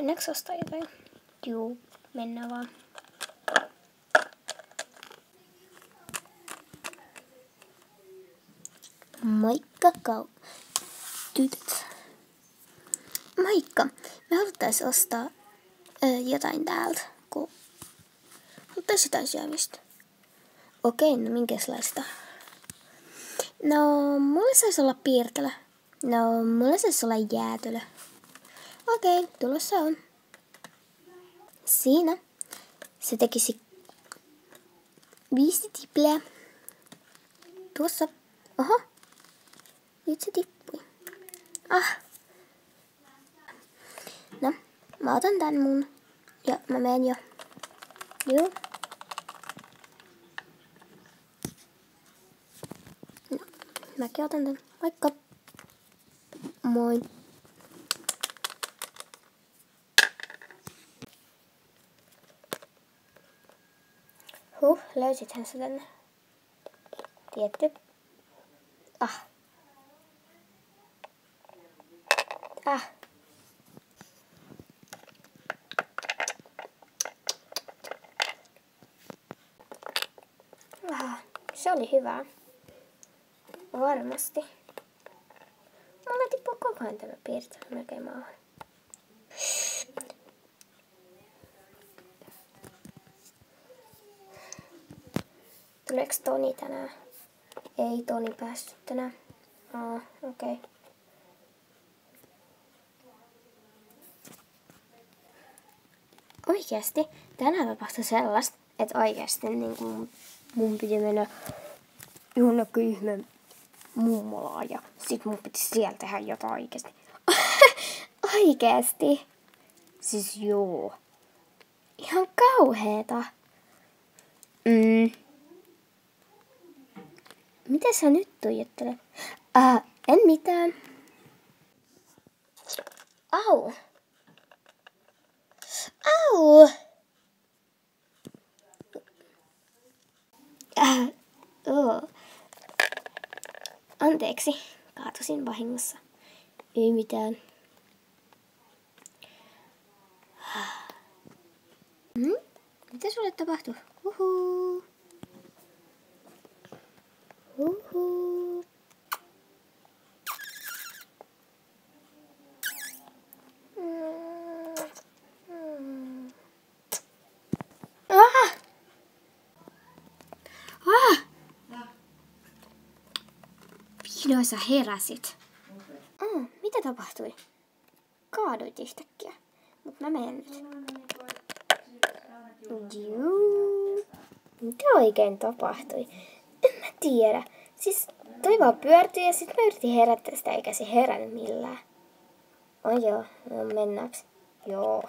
Mennäänkö ostaa jotain? Juu, mennään vaan. Moikka tytöt. Moikka. Me haluttais ostaa jotain täältä, kun haluttais jotain syömistä. Okei, no minkälaista? No, mulla saisi olla piirtelö. No, mulla saisi olla jäätelö. Okei, tulossa on. Siinä se tekisi 5 tipleä. Tuossa. Oho. Nyt se tippui. No, mä otan tän mun. Ja mä menen jo. Joo. No, mäkin otan tän. Moikka. Moi. Löysithän sä tänne? Tietty. Se oli hyvää. Varmasti. Mulla tippuu koko ajan tämä piirtely melkein maahan. Tuleeko Toni tänään? Ei Toni päässyt tänään. Okei. Oikeasti tänään tapahtui sellaista, että oikeasti niin kuin mun piti mennä jonnekin ihmeen mummolaan ja sit mun piti siellä tehdä jotain oikeasti. Oikeesti? Siis joo. Ihan kauheeta. Mitä sä nyt tuijottelet? En mitään. Au. Anteeksi, kaatusin vahingossa. Ei mitään. Mitä sulle tapahtui? Huhuu. Vihdoin sä heräsit. Mitä tapahtui? Kaaduit yhtäkkiä. Mut mä menen nyt. Juu. Mitä oikein tapahtui? En mä tiedä. Siis toi vaan pyörtyi ja sit mä yritin herättää sitä eikä se herännyt millään. Joo, mennäänkö? Joo.